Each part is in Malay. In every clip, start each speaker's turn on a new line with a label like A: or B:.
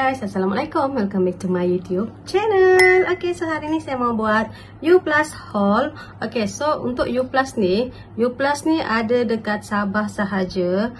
A: guys, Assalamualaikum. Welcome back to my YouTube channel. Okay, so hari ni saya mau buat U Plus haul. Okay, so untuk U Plus ni ada dekat Sabah sahaja.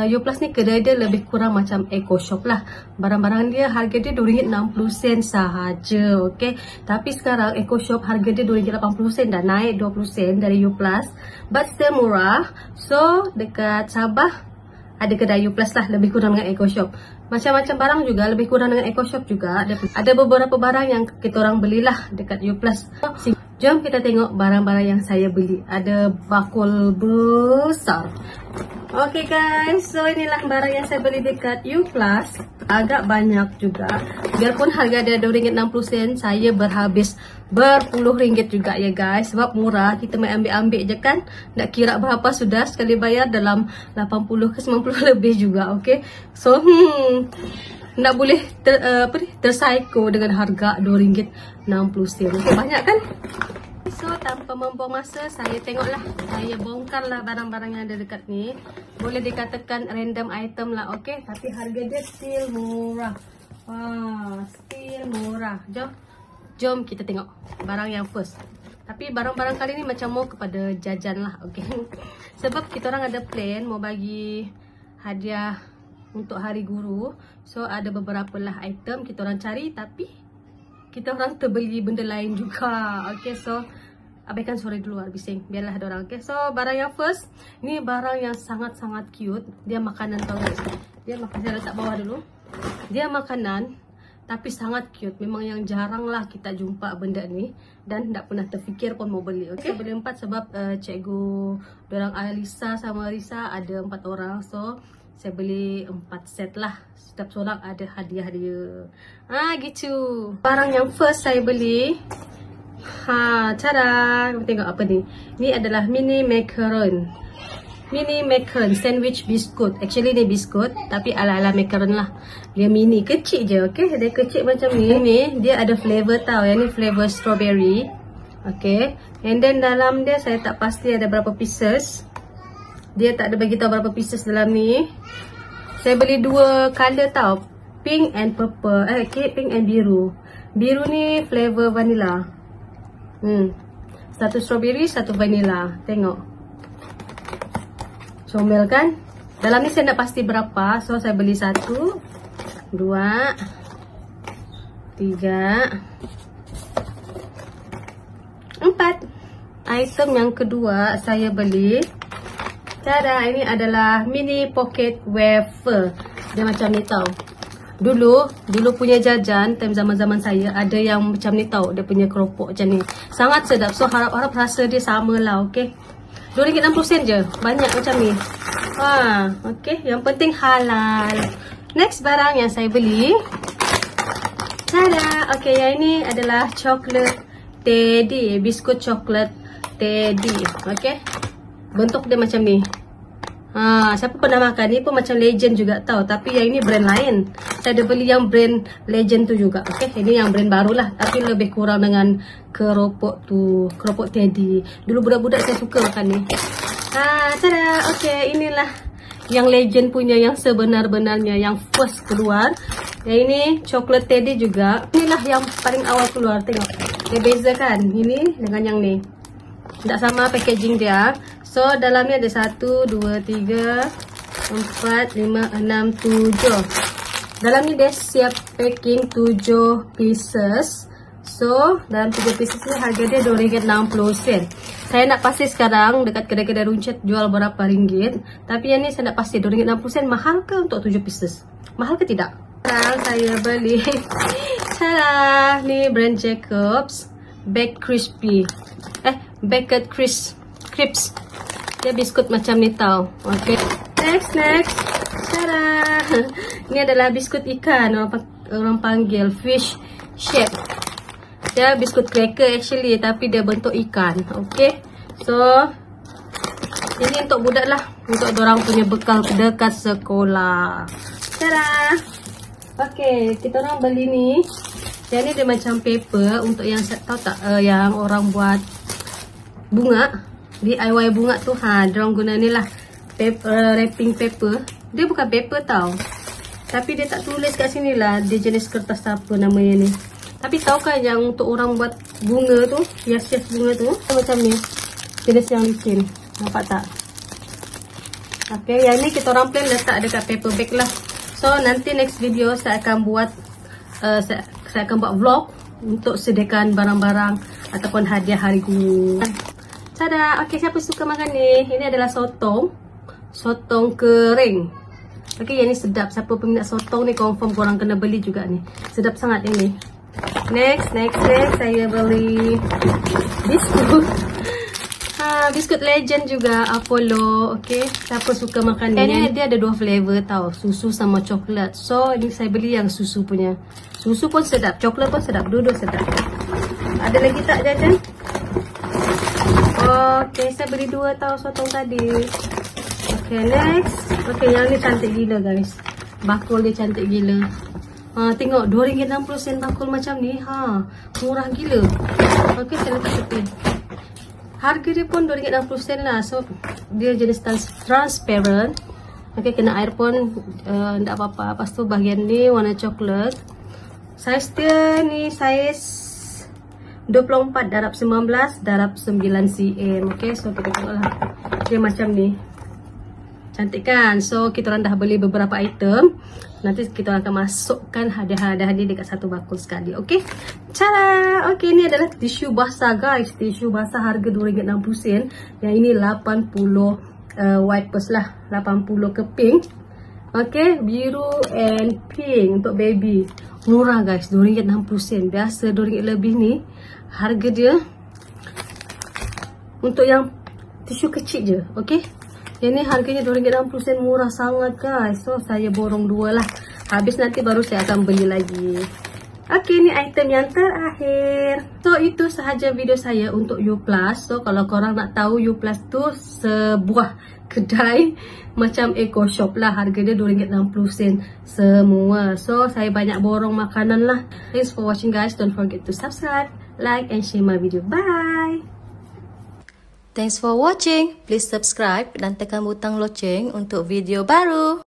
A: U Plus ni kedai dia lebih kurang macam Eco Shop lah. Barang-barang dia harga dia RM2.60 sahaja. Okay, tapi sekarang Eco Shop harga dia RM2.80 dah naik 20 sen dari U Plus, but still murah. So dekat Sabah ada kedai U Plus lah, lebih kurang dengan Eco Shop. Macam-macam barang juga lebih kurang dengan Eco Shop juga. Ada beberapa barang yang kita orang belilah dekat U Plus. Jom kita tengok barang-barang yang saya beli. Ada bakul besar. Okay guys, so inilah barang yang saya beli dekat U Plus. Agak banyak juga. Biarpun harga dia RM2.60, saya berhabis berpuluh ringgit juga ya guys. Sebab murah, kita main ambil-ambil je kan. Tak kira berapa sudah, sekali bayar dalam 80 ke 90 lebih juga. Okay, so nak boleh tersaiko dengan harga RM2.60. Okay, banyak kan? So tanpa membuang masa, saya tengoklah, saya bongkarlah barang-barang yang ada dekat ni. Boleh dikatakan random item lah, okay? Tapi harga dia still murah. Wah, still murah. Jom kita tengok barang yang first. Tapi barang-barang kali ni macam mau kepada jajan lah, okay? Sebab kita orang ada plan mau bagi hadiah untuk Hari Guru. So ada beberapa lah item kita orang cari, tapi kita orang terbeli benda lain juga. Okay, so abaikan suara di luar bising, biarlah ada orang. Okay, so barang yang first, ni barang yang sangat-sangat cute. Dia makanan tau guys. Dia makanan, saya letak bawah dulu. Dia makanan tapi sangat cute. Memang yang jarang lah kita jumpa benda ni, dan tak pernah terfikir pun mau beli. Okay, beli 4 sebab cikgu dorang Alisa sama Risa ada 4 orang. So saya beli 4 set lah. Setiap seorang ada hadiah dia. Gitu. Barang yang first saya beli. Cara. Tengok apa ni. Ni adalah mini macaron. Mini macaron sandwich biscuit. Actually ni biscuit, tapi ala-ala macaron lah. Dia mini, kecil je. Okay, dia kecil macam ni. Ni dia ada flavor tau. Yang ni flavor strawberry. Okay, and then dalam dia saya tak pasti ada berapa pieces. Dia tak ada bagi tahu berapa pieces dalam ni. Saya beli 2 color tau, pink and purple. Pink and biru. Biru ni flavor vanilla. Satu strawberry, satu vanilla. Tengok. Comel kan? Dalam ni saya tak pasti berapa. So saya beli 1, 2, 3, 4. Item yang kedua saya beli. Tada, ini adalah mini pocket wafer. Dia macam ni tau. Dulu punya jajan time zaman-zaman saya ada yang macam ni tau. Dia punya keropok macam ni. Sangat sedap. So harap-harap rasa dia sama lah, okay? RM2.60 je. Banyak macam ni. Okay, yang penting halal. Next barang yang saya beli. Tada, okay, yang ini adalah chocolate teddy. Biskut coklat teddy. Okay, bentuk dia macam ni. Siapa pernah makan ni pun macam legend juga tau. Tapi yang ini brand lain. Saya ada beli yang brand legend tu juga. Okay, ini yang brand baru lah. Tapi lebih kurang dengan keropok tu. Keropok teddy. Dulu budak-budak saya suka makan ni. Tada. Okay, inilah yang legend punya, yang sebenar-benarnya, yang first keluar. Yang ini coklat teddy juga. Inilah yang paling awal keluar. Tengok, dia beza kan ini dengan yang ni. Tak sama packaging dia. So dalamnya ada 1, 2, 3, 4, 5, 6, 7. Dalam ni dia siap packing 7 pieces. So dalam 7 pieces ni harga dia RM2.60. Saya nak pasti sekarang dekat kedai-kedai runcit jual berapa ringgit. Tapi yang ni saya nak pasti RM2.60 mahal ke untuk 7 pieces? Mahal ke tidak? Sekarang saya beli Tada, ni brand Jacobs Baked Crispy. Baked Crisps. Dia biskut macam ni tau. Okay, next. Tada. Ini adalah biskut ikan. Orang panggil fish shape. Dia biskut cracker actually, tapi dia bentuk ikan. Okay, so ini untuk budak lah, untuk orang punya bekal dekat sekolah. Tada. Okay, kita orang beli ni. Yang ni dia macam paper untuk yang tahu tak, yang orang buat bunga, DIY bunga tu. Diorang guna ni lah, paper, wrapping paper. Dia bukan paper tau. Tapi dia tak tulis kat sini lah dia jenis kertas apa namanya ni. Tapi tahu kan yang untuk orang buat bunga tu, hias-hias bunga tu macam ni. Jenis yang licin. Nampak tak? Okay, yang ni kita orang plan letak dekat paper bag lah. So nanti next video saya akan buat saya akan buat vlog untuk sediakan barang-barang ataupun hadiah hari guru. Tada. Okay, siapa suka makan ni? Ini adalah sotong. Sotong kering. Okay, yang ni sedap. Siapa peminat sotong ni confirm korang kena beli juga ni. Sedap sangat ini. Next saya beli biskut. Biskut legend juga, Apollo. Okay, siapa suka makan ni? Ini dia ada 2 flavor tau, susu sama coklat. So ini saya beli yang susu punya. Susu pun sedap, coklat pun sedap, dua-dua sedap. Ada lagi tak jajan? Okay, saya beli 2 tau sotong tadi. Okay, next. Okay, yang ni cantik gila guys. Bakul dia cantik gila. Tengok RM2.60 bakul macam ni. Murah gila. Okay, saya letak tepi. Harga dia pun RM2.60 lah. So, dia jenis transparent. Okay, kena air pun tak apa-apa. Lepas tu bahagian ni warna coklat. Saiz dia ni saiz 24 darab 19 darab 9 cm. Okay, so kita tengok lah. Dia macam ni. Cantik kan? So kita orang dah beli beberapa item. Nanti kita orang akan masukkan hadiah-hadiah dekat satu bakul sekali. Okay, cara. Okay, ni adalah tisu basah guys. Tisu basah harga RM2.60. Yang ini 80 wipers lah. 80 keping. Okay, biru and pink untuk baby. Murah guys, RM2.60. Biasa RM2 lebih ni. Harga dia untuk yang tisu kecil je. Okay, yang ni harganya RM2.60. Murah sangat guys. So saya borong 2 lah. Habis nanti baru saya akan beli lagi. Okay, ni item yang terakhir. So itu sahaja video saya untuk U+. So kalau korang nak tahu, U+ tu sebuah kedai macam eco shop lah. Harga dia RM2.60 semua. So saya banyak borong makanan lah. Thanks for watching guys. Don't forget to subscribe, like and share my video. Bye. Thanks for watching. Please subscribe dan tekan butang loceng untuk video baru.